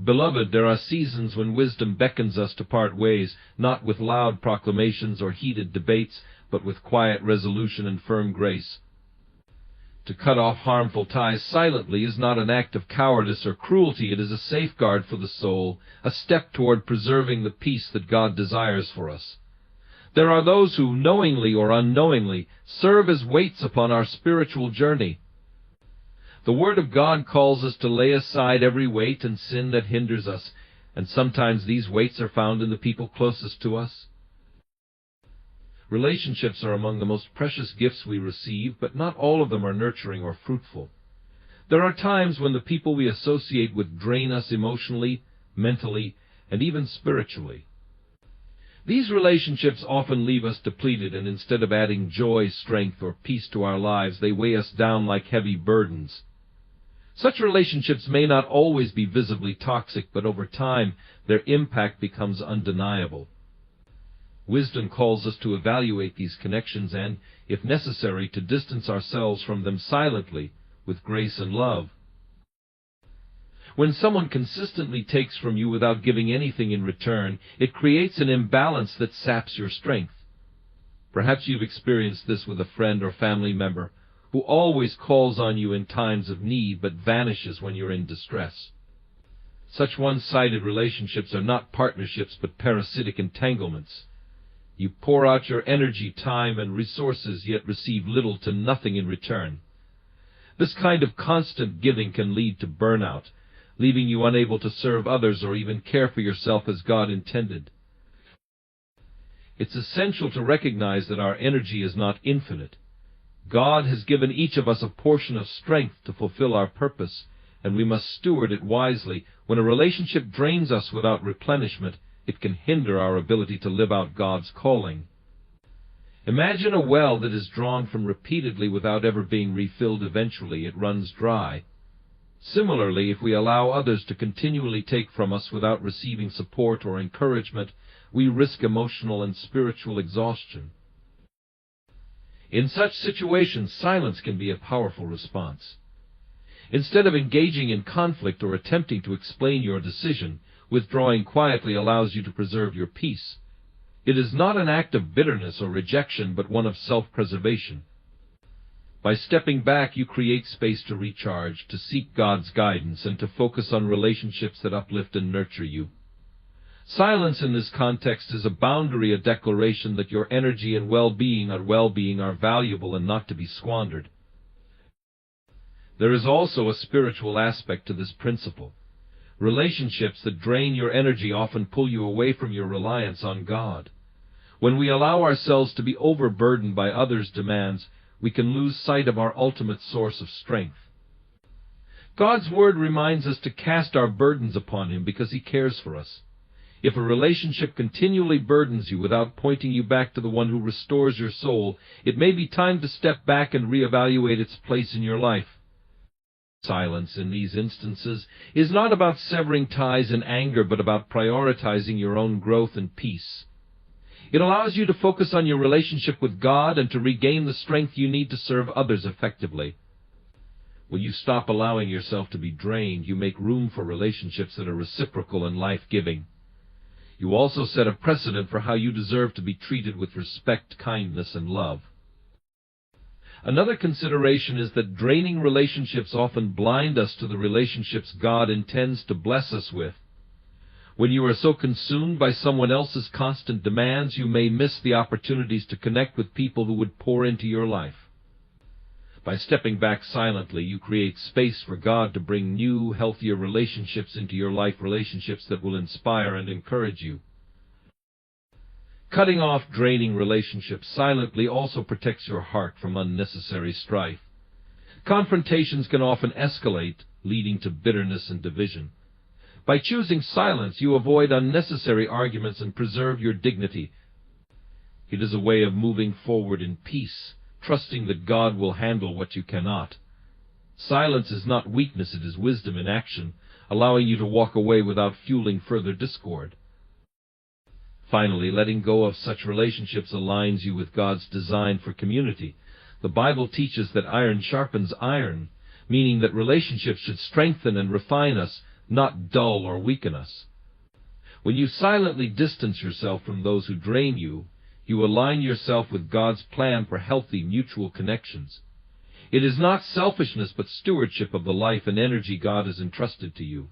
Beloved, there are seasons when wisdom beckons us to part ways, not with loud proclamations or heated debates, but with quiet resolution and firm grace. To cut off harmful ties silently is not an act of cowardice or cruelty. It is a safeguard for the soul, a step toward preserving the peace that God desires for us. There are those who, knowingly or unknowingly, serve as weights upon our spiritual journey. The Word of God calls us to lay aside every weight and sin that hinders us, and sometimes these weights are found in the people closest to us. Relationships are among the most precious gifts we receive, but not all of them are nurturing or fruitful. There are times when the people we associate with drain us emotionally, mentally, and even spiritually. These relationships often leave us depleted, and instead of adding joy, strength, or peace to our lives, they weigh us down like heavy burdens. Such relationships may not always be visibly toxic, but over time, their impact becomes undeniable. Wisdom calls us to evaluate these connections and, if necessary, to distance ourselves from them silently, with grace and love. When someone consistently takes from you without giving anything in return, it creates an imbalance that saps your strength. Perhaps you've experienced this with a friend or family member who always calls on you in times of need but vanishes when you're in distress. Such one-sided relationships are not partnerships but parasitic entanglements. You pour out your energy, time, and resources, yet receive little to nothing in return. This kind of constant giving can lead to burnout, leaving you unable to serve others or even care for yourself as God intended. It's essential to recognize that our energy is not infinite. God has given each of us a portion of strength to fulfill our purpose, and we must steward it wisely. When a relationship drains us without replenishment, it can hinder our ability to live out God's calling. Imagine a well that is drawn from repeatedly without ever being refilled. Eventually it runs dry. Similarly, if we allow others to continually take from us without receiving support or encouragement, we risk emotional and spiritual exhaustion. In such situations, silence can be a powerful response. Instead of engaging in conflict or attempting to explain your decision, withdrawing quietly allows you to preserve your peace. It is not an act of bitterness or rejection, but one of self-preservation. By stepping back, you create space to recharge, to seek God's guidance, and to focus on relationships that uplift and nurture you. Silence in this context is a boundary, a declaration that your energy and well-being are valuable and not to be squandered. There is also a spiritual aspect to this principle. Relationships that drain your energy often pull you away from your reliance on God. When we allow ourselves to be overburdened by others' demands, we can lose sight of our ultimate source of strength. God's Word reminds us to cast our burdens upon Him because He cares for us. If a relationship continually burdens you without pointing you back to the one who restores your soul, it may be time to step back and reevaluate its place in your life. Silence in these instances is not about severing ties in anger, but about prioritizing your own growth and peace. It allows you to focus on your relationship with God and to regain the strength you need to serve others effectively. When you stop allowing yourself to be drained, you make room for relationships that are reciprocal and life-giving. You also set a precedent for how you deserve to be treated with respect, kindness, and love. Another consideration is that draining relationships often blind us to the relationships God intends to bless us with. When you are so consumed by someone else's constant demands, you may miss the opportunities to connect with people who would pour into your life. By stepping back silently, you create space for God to bring new, healthier relationships into your life, relationships that will inspire and encourage you. Cutting off draining relationships silently also protects your heart from unnecessary strife. Confrontations can often escalate, leading to bitterness and division. By choosing silence, you avoid unnecessary arguments and preserve your dignity. It is a way of moving forward in peace, trusting that God will handle what you cannot. Silence is not weakness, it is wisdom in action, allowing you to walk away without fueling further discord. Finally, letting go of such relationships aligns you with God's design for community. The Bible teaches that iron sharpens iron, meaning that relationships should strengthen and refine us, not dull or weaken us. When you silently distance yourself from those who drain you, you align yourself with God's plan for healthy mutual connections. It is not selfishness but stewardship of the life and energy God has entrusted to you.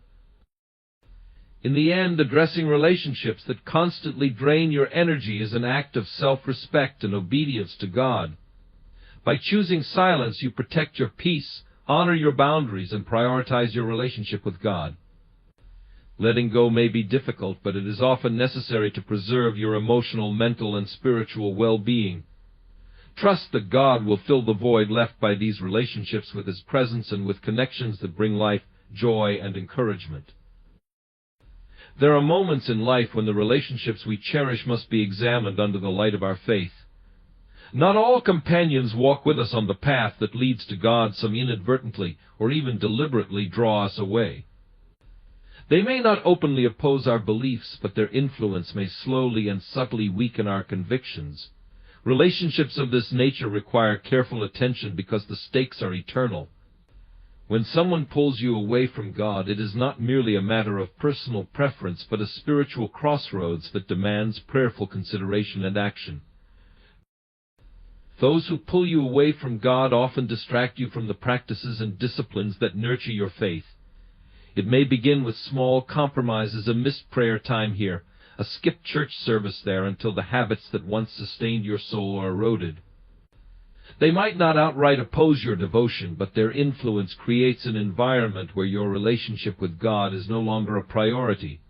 In the end, addressing relationships that constantly drain your energy is an act of self-respect and obedience to God. By choosing silence, you protect your peace, honor your boundaries, and prioritize your relationship with God. Letting go may be difficult, but it is often necessary to preserve your emotional, mental, and spiritual well-being. Trust that God will fill the void left by these relationships with His presence and with connections that bring life, joy, and encouragement. There are moments in life when the relationships we cherish must be examined under the light of our faith. Not all companions walk with us on the path that leads to God. Some inadvertently or even deliberately draw us away. They may not openly oppose our beliefs, but their influence may slowly and subtly weaken our convictions. Relationships of this nature require careful attention because the stakes are eternal. When someone pulls you away from God, it is not merely a matter of personal preference, but a spiritual crossroads that demands prayerful consideration and action. Those who pull you away from God often distract you from the practices and disciplines that nurture your faith. It may begin with small compromises, a missed prayer time here, a skipped church service there, until the habits that once sustained your soul are eroded. They might not outright oppose your devotion, but their influence creates an environment where your relationship with God is no longer a priority.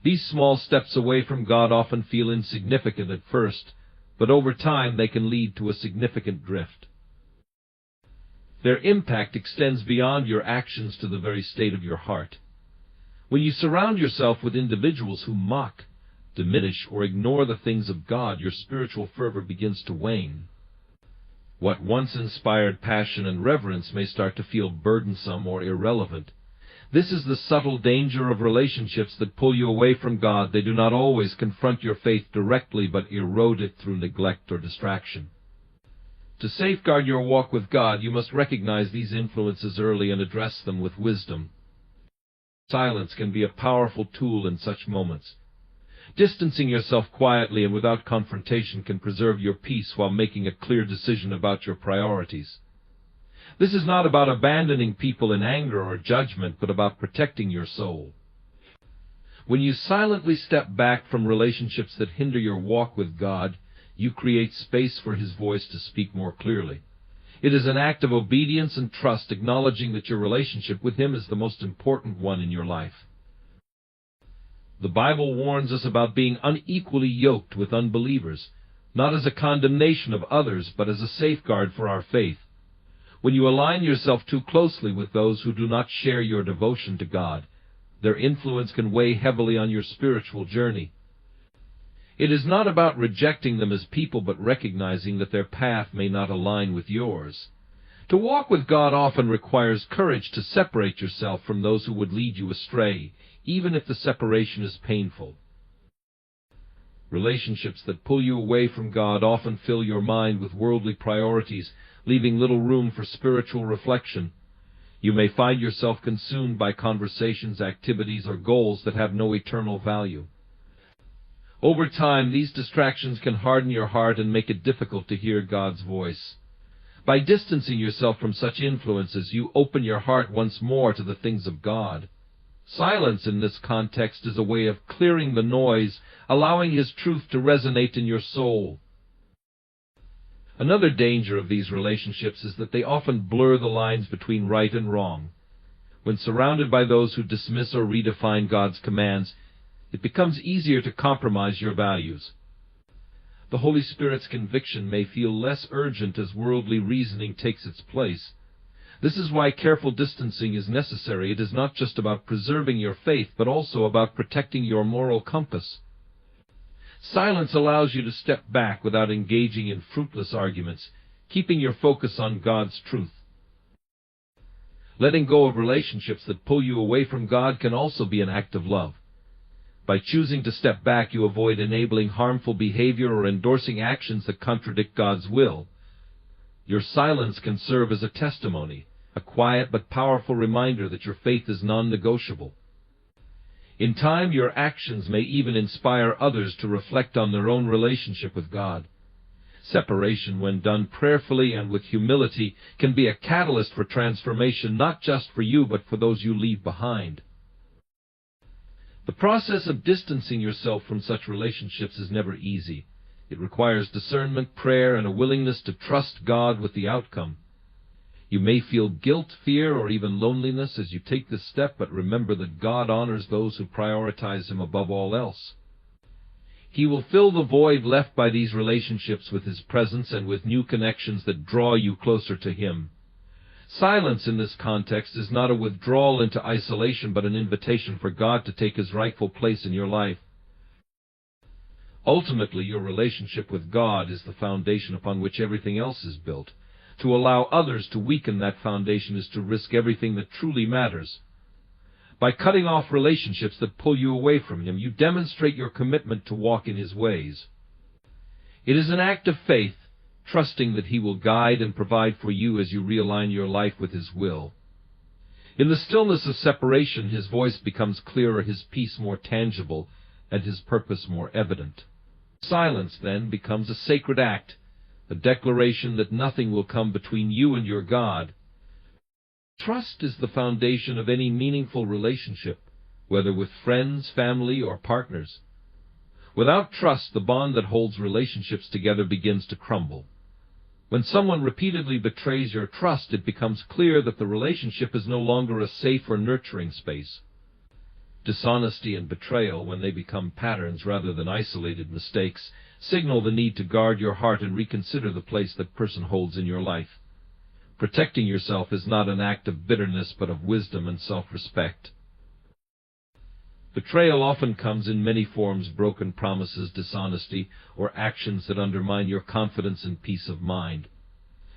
These small steps away from God often feel insignificant at first, but over time they can lead to a significant drift. Their impact extends beyond your actions to the very state of your heart. When you surround yourself with individuals who mock, diminish, or ignore the things of God, your spiritual fervor begins to wane. What once inspired passion and reverence may start to feel burdensome or irrelevant. This is the subtle danger of relationships that pull you away from God. They do not always confront your faith directly, but erode it through neglect or distraction. To safeguard your walk with God, you must recognize these influences early and address them with wisdom. Silence can be a powerful tool in such moments. Distancing yourself quietly and without confrontation can preserve your peace while making a clear decision about your priorities. This is not about abandoning people in anger or judgment, but about protecting your soul. When you silently step back from relationships that hinder your walk with God, you create space for His voice to speak more clearly. It is an act of obedience and trust, acknowledging that your relationship with Him is the most important one in your life. The Bible warns us about being unequally yoked with unbelievers, not as a condemnation of others, but as a safeguard for our faith. When you align yourself too closely with those who do not share your devotion to God, their influence can weigh heavily on your spiritual journey. It is not about rejecting them as people, but recognizing that their path may not align with yours. To walk with God often requires courage to separate yourself from those who would lead you astray, even if the separation is painful. Relationships that pull you away from God often fill your mind with worldly priorities, leaving little room for spiritual reflection. You may find yourself consumed by conversations, activities, or goals that have no eternal value. Over time, these distractions can harden your heart and make it difficult to hear God's voice. By distancing yourself from such influences, you open your heart once more to the things of God. Silence in this context is a way of clearing the noise, allowing His truth to resonate in your soul. Another danger of these relationships is that they often blur the lines between right and wrong. When surrounded by those who dismiss or redefine God's commands, it becomes easier to compromise your values. The Holy Spirit's conviction may feel less urgent as worldly reasoning takes its place. This is why careful distancing is necessary. It is not just about preserving your faith, but also about protecting your moral compass. Silence allows you to step back without engaging in fruitless arguments, keeping your focus on God's truth. Letting go of relationships that pull you away from God can also be an act of love. By choosing to step back, you avoid enabling harmful behavior or endorsing actions that contradict God's will. Your silence can serve as a testimony, a quiet but powerful reminder that your faith is non-negotiable. In time, your actions may even inspire others to reflect on their own relationship with God. Separation, when done prayerfully and with humility, can be a catalyst for transformation, not just for you, but for those you leave behind. The process of distancing yourself from such relationships is never easy. It requires discernment, prayer, and a willingness to trust God with the outcome. You may feel guilt, fear, or even loneliness as you take this step, but remember that God honors those who prioritize Him above all else. He will fill the void left by these relationships with His presence and with new connections that draw you closer to Him. Silence in this context is not a withdrawal into isolation, but an invitation for God to take His rightful place in your life. Ultimately, your relationship with God is the foundation upon which everything else is built. To allow others to weaken that foundation is to risk everything that truly matters. By cutting off relationships that pull you away from Him, you demonstrate your commitment to walk in His ways. It is an act of faith, trusting that He will guide and provide for you as you realign your life with His will. In the stillness of separation, His voice becomes clearer, His peace more tangible, and His purpose more evident. Silence, then, becomes a sacred act, a declaration that nothing will come between you and your God. Trust is the foundation of any meaningful relationship, whether with friends, family, or partners. Without trust, the bond that holds relationships together begins to crumble. When someone repeatedly betrays your trust, it becomes clear that the relationship is no longer a safe or nurturing space. Dishonesty and betrayal, when they become patterns rather than isolated mistakes, signal the need to guard your heart and reconsider the place that person holds in your life. Protecting yourself is not an act of bitterness, but of wisdom and self-respect. Betrayal often comes in many forms: broken promises, dishonesty, or actions that undermine your confidence and peace of mind.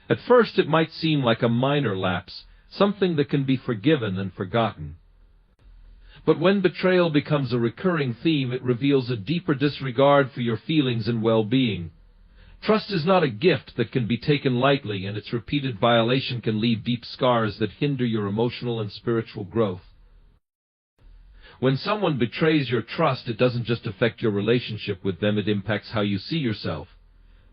At first, it might seem like a minor lapse, something that can be forgiven and forgotten. But when betrayal becomes a recurring theme, it reveals a deeper disregard for your feelings and well-being. Trust is not a gift that can be taken lightly, and its repeated violation can leave deep scars that hinder your emotional and spiritual growth. When someone betrays your trust, it doesn't just affect your relationship with them, it impacts how you see yourself.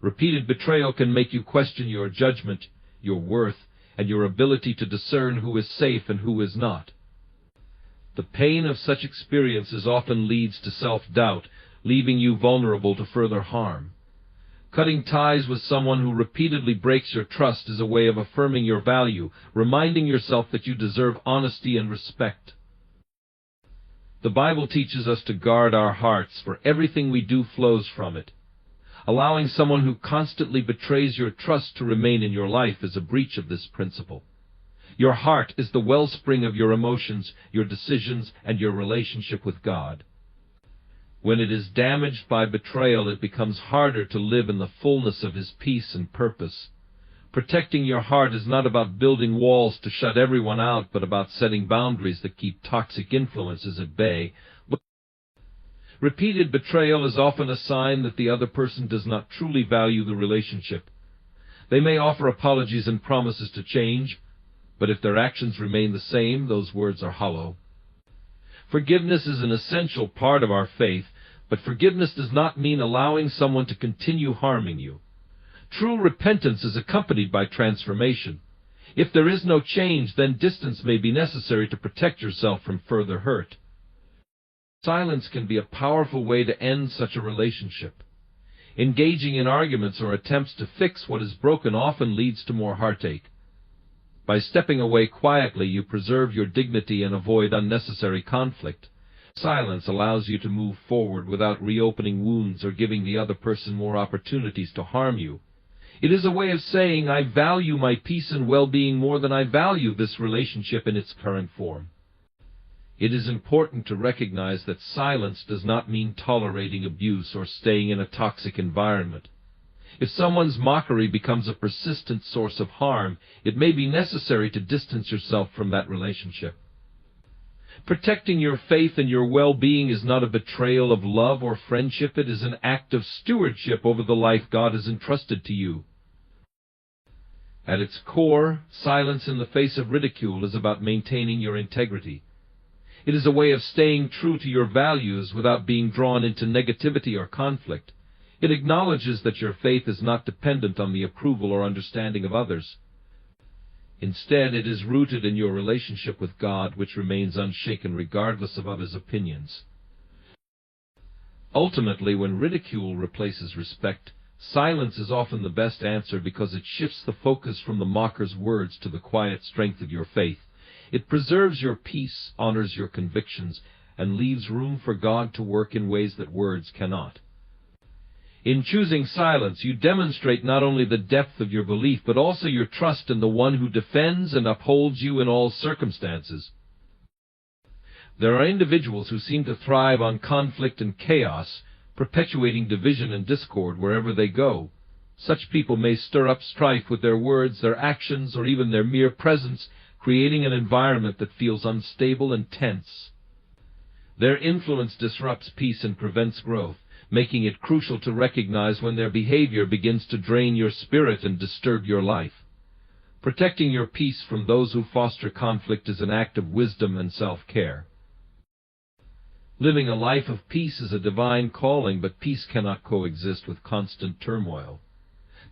Repeated betrayal can make you question your judgment, your worth, and your ability to discern who is safe and who is not. The pain of such experiences often leads to self-doubt, leaving you vulnerable to further harm. Cutting ties with someone who repeatedly breaks your trust is a way of affirming your value, reminding yourself that you deserve honesty and respect. The Bible teaches us to guard our hearts, for everything we do flows from it. Allowing someone who constantly betrays your trust to remain in your life is a breach of this principle. Your heart is the wellspring of your emotions, your decisions, and your relationship with God. When it is damaged by betrayal, it becomes harder to live in the fullness of His peace and purpose. Protecting your heart is not about building walls to shut everyone out, but about setting boundaries that keep toxic influences at bay. Repeated betrayal is often a sign that the other person does not truly value the relationship. They may offer apologies and promises to change, but if their actions remain the same, those words are hollow. Forgiveness is an essential part of our faith, but forgiveness does not mean allowing someone to continue harming you. True repentance is accompanied by transformation. If there is no change, then distance may be necessary to protect yourself from further hurt. Silence can be a powerful way to end such a relationship. Engaging in arguments or attempts to fix what is broken often leads to more heartache. By stepping away quietly, you preserve your dignity and avoid unnecessary conflict. Silence allows you to move forward without reopening wounds or giving the other person more opportunities to harm you. It is a way of saying, I value my peace and well-being more than I value this relationship in its current form. It is important to recognize that silence does not mean tolerating abuse or staying in a toxic environment. If someone's mockery becomes a persistent source of harm, it may be necessary to distance yourself from that relationship. Protecting your faith and your well-being is not a betrayal of love or friendship. It is an act of stewardship over the life God has entrusted to you. At its core, silence in the face of ridicule is about maintaining your integrity. It is a way of staying true to your values without being drawn into negativity or conflict. It acknowledges that your faith is not dependent on the approval or understanding of others. Instead, it is rooted in your relationship with God, which remains unshaken regardless of others' opinions. Ultimately, when ridicule replaces respect, silence is often the best answer because it shifts the focus from the mocker's words to the quiet strength of your faith. It preserves your peace, honors your convictions, and leaves room for God to work in ways that words cannot. In choosing silence, you demonstrate not only the depth of your belief, but also your trust in the one who defends and upholds you in all circumstances. There are individuals who seem to thrive on conflict and chaos, perpetuating division and discord wherever they go. Such people may stir up strife with their words, their actions, or even their mere presence, creating an environment that feels unstable and tense. Their influence disrupts peace and prevents growth, making it crucial to recognize when their behavior begins to drain your spirit and disturb your life. Protecting your peace from those who foster conflict is an act of wisdom and self-care. Living a life of peace is a divine calling, but peace cannot coexist with constant turmoil.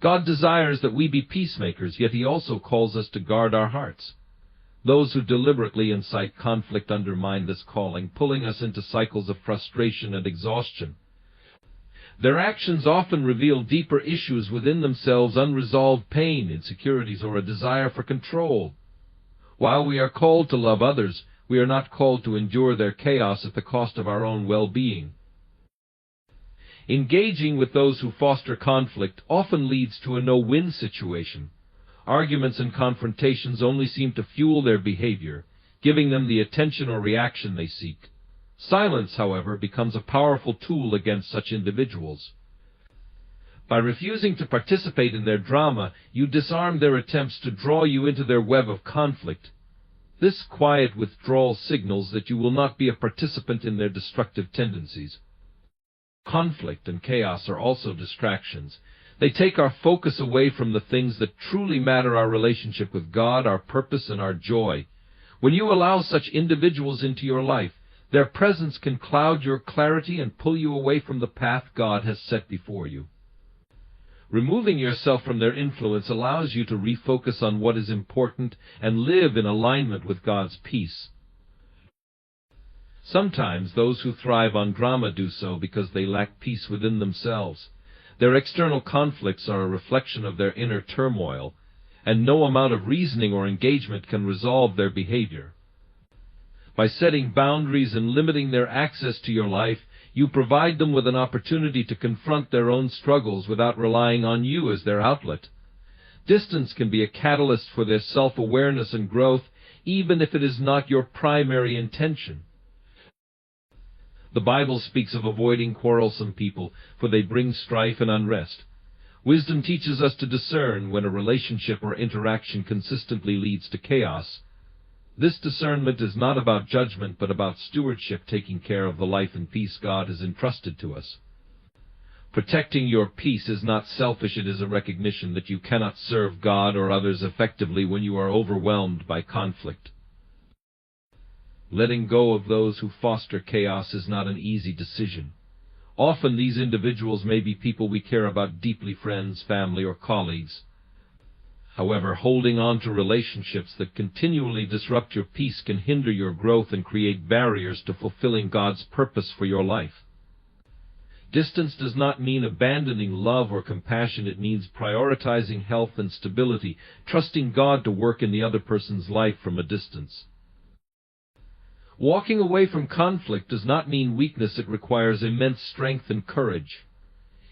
God desires that we be peacemakers, yet He also calls us to guard our hearts. Those who deliberately incite conflict undermine this calling, pulling us into cycles of frustration and exhaustion. Their actions often reveal deeper issues within themselves, unresolved pain, insecurities, or a desire for control. While we are called to love others, we are not called to endure their chaos at the cost of our own well-being. Engaging with those who foster conflict often leads to a no-win situation. Arguments and confrontations only seem to fuel their behavior, giving them the attention or reaction they seek. Silence, however, becomes a powerful tool against such individuals. By refusing to participate in their drama, you disarm their attempts to draw you into their web of conflict. This quiet withdrawal signals that you will not be a participant in their destructive tendencies. Conflict and chaos are also distractions. They take our focus away from the things that truly matter: our relationship with God, our purpose, and our joy. When you allow such individuals into your life, their presence can cloud your clarity and pull you away from the path God has set before you. Removing yourself from their influence allows you to refocus on what is important and live in alignment with God's peace. Sometimes those who thrive on drama do so because they lack peace within themselves. Their external conflicts are a reflection of their inner turmoil, and no amount of reasoning or engagement can resolve their behavior. By setting boundaries and limiting their access to your life, you provide them with an opportunity to confront their own struggles without relying on you as their outlet. Distance can be a catalyst for their self-awareness and growth, even if it is not your primary intention. The Bible speaks of avoiding quarrelsome people, for they bring strife and unrest. Wisdom teaches us to discern when a relationship or interaction consistently leads to chaos. This discernment is not about judgment, but about stewardship, taking care of the life and peace God has entrusted to us. Protecting your peace is not selfish, it is a recognition that you cannot serve God or others effectively when you are overwhelmed by conflict. Letting go of those who foster chaos is not an easy decision. Often these individuals may be people we care about deeply, friends, family, or colleagues. However, holding on to relationships that continually disrupt your peace can hinder your growth and create barriers to fulfilling God's purpose for your life. Distance does not mean abandoning love or compassion. It means prioritizing health and stability, trusting God to work in the other person's life from a distance. Walking away from conflict does not mean weakness. It requires immense strength and courage.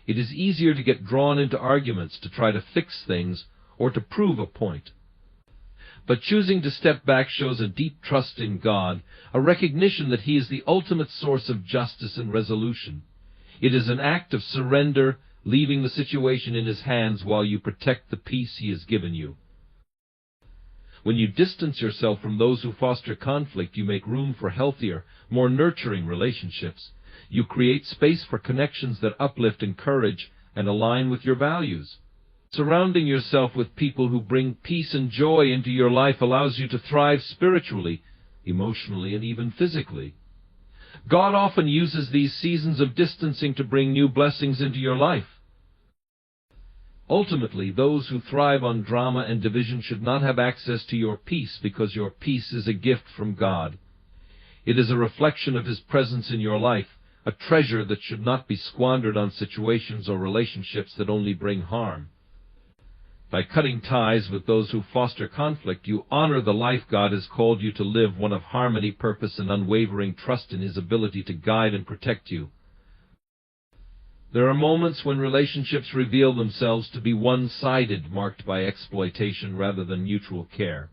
It is easier to get drawn into arguments, to try to fix things, or to prove a point. But choosing to step back shows a deep trust in God, a recognition that He is the ultimate source of justice and resolution. It is an act of surrender, leaving the situation in His hands while you protect the peace He has given you. When you distance yourself from those who foster conflict, you make room for healthier, more nurturing relationships. You create space for connections that uplift, encourage, and align with your values. Surrounding yourself with people who bring peace and joy into your life allows you to thrive spiritually. emotionally, and even physically. God often uses these seasons of distancing to bring new blessings into your life. Ultimately, those who thrive on drama and division should not have access to your peace, because your peace is a gift from God. It is a reflection of His presence in your life, a treasure that should not be squandered on situations or relationships that only bring harm. By cutting ties with those who foster conflict, you honor the life God has called you to live, one of harmony, purpose, and unwavering trust in His ability to guide and protect you. There are moments when relationships reveal themselves to be one-sided, marked by exploitation rather than mutual care.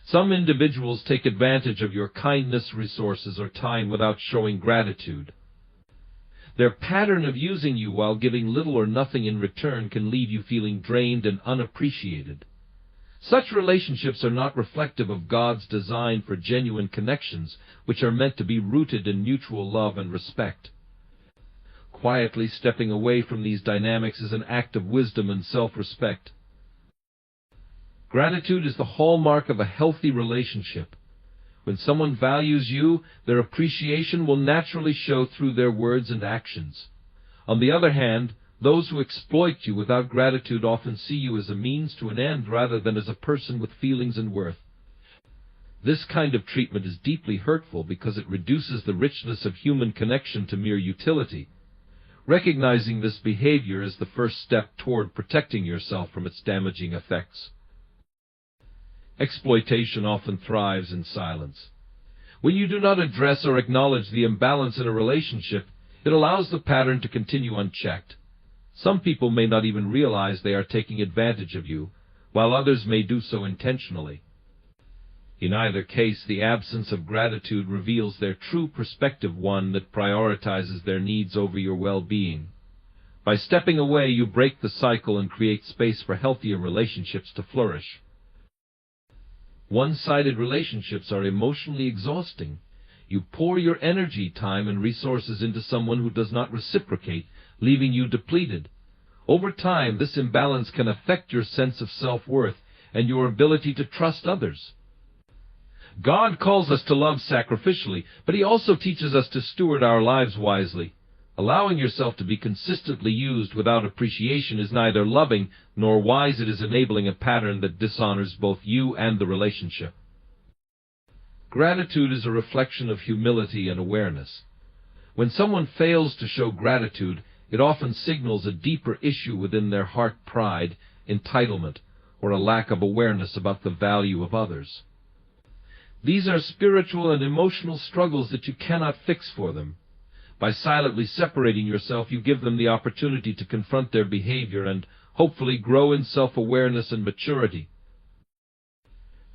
Some individuals take advantage of your kindness, resources, or time without showing gratitude. Their pattern of using you while giving little or nothing in return can leave you feeling drained and unappreciated. Such relationships are not reflective of God's design for genuine connections, which are meant to be rooted in mutual love and respect. Quietly stepping away from these dynamics is an act of wisdom and self-respect. Gratitude is the hallmark of a healthy relationship. When someone values you, their appreciation will naturally show through their words and actions. On the other hand, those who exploit you without gratitude often see you as a means to an end rather than as a person with feelings and worth. This kind of treatment is deeply hurtful because it reduces the richness of human connection to mere utility. Recognizing this behavior is the first step toward protecting yourself from its damaging effects. Exploitation often thrives in silence. When you do not address or acknowledge the imbalance in a relationship, it allows the pattern to continue unchecked. Some people may not even realize they are taking advantage of you, while others may do so intentionally. In either case, the absence of gratitude reveals their true perspective, one that prioritizes their needs over your well-being. By stepping away, you break the cycle and create space for healthier relationships to flourish. One-sided relationships are emotionally exhausting. You pour your energy, time, and resources into someone who does not reciprocate, leaving you depleted. Over time, this imbalance can affect your sense of self-worth and your ability to trust others. God calls us to love sacrificially, but He also teaches us to steward our lives wisely. Allowing yourself to be consistently used without appreciation is neither loving nor wise. It is enabling a pattern that dishonors both you and the relationship. Gratitude is a reflection of humility and awareness. When someone fails to show gratitude, it often signals a deeper issue within their heart: pride, entitlement, or a lack of awareness about the value of others. These are spiritual and emotional struggles that you cannot fix for them. By silently separating yourself, you give them the opportunity to confront their behavior and hopefully grow in self-awareness and maturity.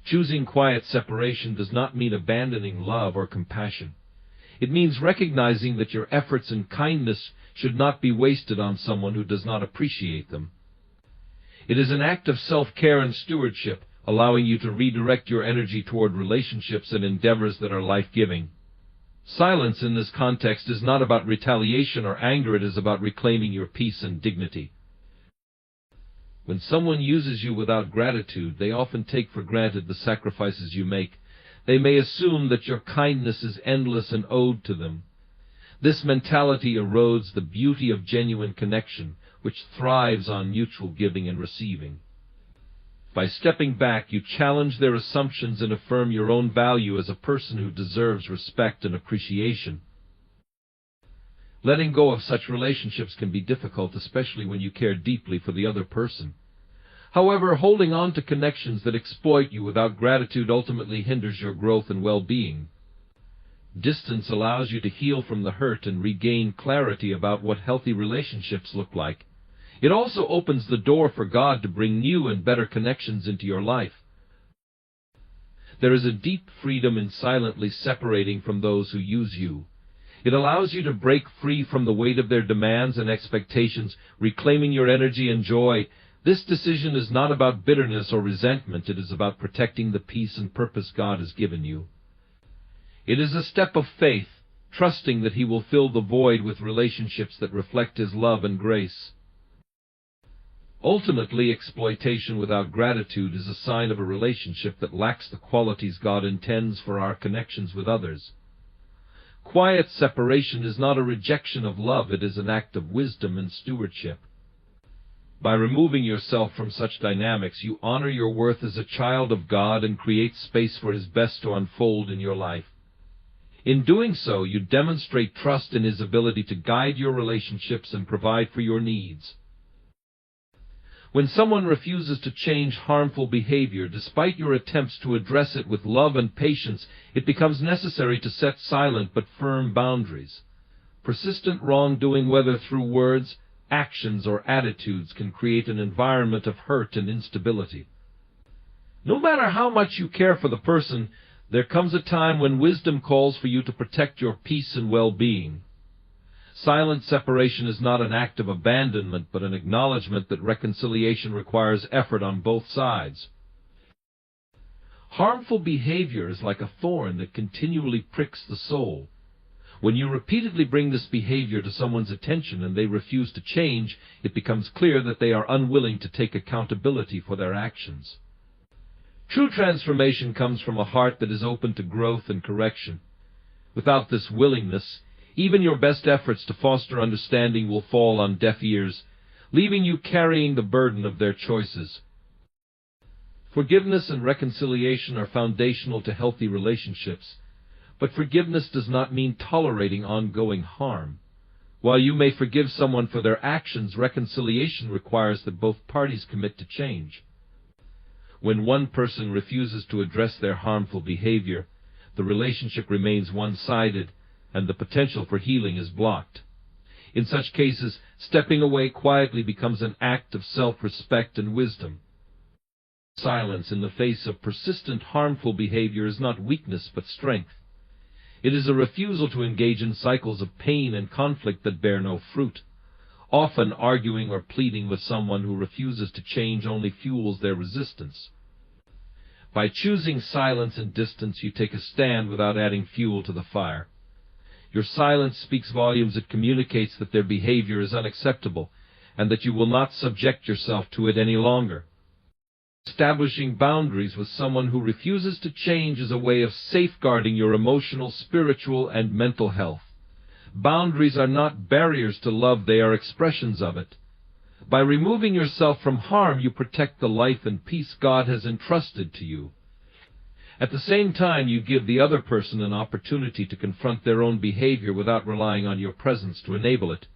Choosing quiet separation does not mean abandoning love or compassion. It means recognizing that your efforts and kindness should not be wasted on someone who does not appreciate them. It is an act of self-care and stewardship, allowing you to redirect your energy toward relationships and endeavors that are life-giving. Silence in this context is not about retaliation or anger. It is about reclaiming your peace and dignity. When someone uses you without gratitude, they often take for granted the sacrifices you make. They may assume that your kindness is endless and owed to them. This mentality erodes the beauty of genuine connection, which thrives on mutual giving and receiving. By stepping back, you challenge their assumptions and affirm your own value as a person who deserves respect and appreciation. Letting go of such relationships can be difficult, especially when you care deeply for the other person. However, holding on to connections that exploit you without gratitude ultimately hinders your growth and well-being. Distance allows you to heal from the hurt and regain clarity about what healthy relationships look like. It also opens the door for God to bring new and better connections into your life. There is a deep freedom in silently separating from those who use you. It allows you to break free from the weight of their demands and expectations, reclaiming your energy and joy. This decision is not about bitterness or resentment. It is about protecting the peace and purpose God has given you. It is a step of faith, trusting that He will fill the void with relationships that reflect His love and grace. Ultimately, exploitation without gratitude is a sign of a relationship that lacks the qualities God intends for our connections with others. Quiet separation is not a rejection of love, it is an act of wisdom and stewardship. By removing yourself from such dynamics, you honor your worth as a child of God and create space for His best to unfold in your life. In doing so, you demonstrate trust in His ability to guide your relationships and provide for your needs. When someone refuses to change harmful behavior, despite your attempts to address it with love and patience, it becomes necessary to set silent but firm boundaries. Persistent wrongdoing, whether through words, actions, or attitudes, can create an environment of hurt and instability. No matter how much you care for the person, there comes a time when wisdom calls for you to protect your peace and well-being. Silent separation is not an act of abandonment, but an acknowledgement that reconciliation requires effort on both sides. Harmful behavior is like a thorn that continually pricks the soul. When you repeatedly bring this behavior to someone's attention and they refuse to change, it becomes clear that they are unwilling to take accountability for their actions. True transformation comes from a heart that is open to growth and correction. Without this willingness, even your best efforts to foster understanding will fall on deaf ears, leaving you carrying the burden of their choices. Forgiveness and reconciliation are foundational to healthy relationships, but forgiveness does not mean tolerating ongoing harm. While you may forgive someone for their actions, reconciliation requires that both parties commit to change. When one person refuses to address their harmful behavior, the relationship remains one-sided, and the potential for healing is blocked. In such cases, stepping away quietly becomes an act of self-respect and wisdom. Silence in the face of persistent harmful behavior is not weakness but strength. It is a refusal to engage in cycles of pain and conflict that bear no fruit. Often arguing or pleading with someone who refuses to change only fuels their resistance. By choosing silence and distance, you take a stand without adding fuel to the fire. Your silence speaks volumes. It communicates that their behavior is unacceptable and that you will not subject yourself to it any longer. Establishing boundaries with someone who refuses to change is a way of safeguarding your emotional, spiritual, and mental health. Boundaries are not barriers to love, they are expressions of it. By removing yourself from harm, you protect the life and peace God has entrusted to you. At the same time, you give the other person an opportunity to confront their own behavior without relying on your presence to enable it.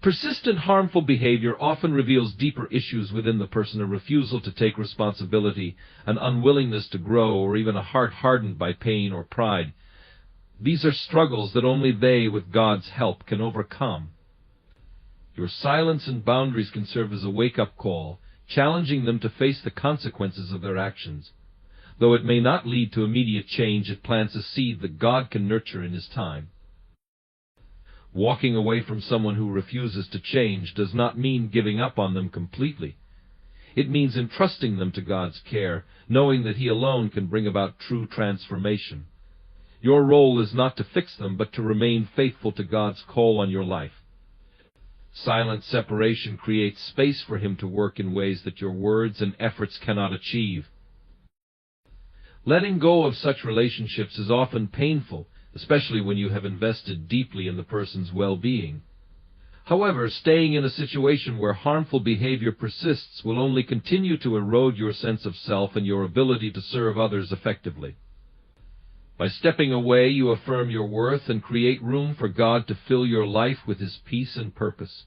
Persistent harmful behavior often reveals deeper issues within the person: a refusal to take responsibility, an unwillingness to grow, or even a heart hardened by pain or pride. These are struggles that only they, with God's help, can overcome. Your silence and boundaries can serve as a wake-up call, challenging them to face the consequences of their actions. Though it may not lead to immediate change, it plants a seed that God can nurture in His time. Walking away from someone who refuses to change does not mean giving up on them completely. It means entrusting them to God's care, knowing that He alone can bring about true transformation. Your role is not to fix them, but to remain faithful to God's call on your life. Silent separation creates space for Him to work in ways that your words and efforts cannot achieve. Letting go of such relationships is often painful, especially when you have invested deeply in the person's well-being. However, staying in a situation where harmful behavior persists will only continue to erode your sense of self and your ability to serve others effectively. By stepping away, you affirm your worth and create room for God to fill your life with His peace and purpose.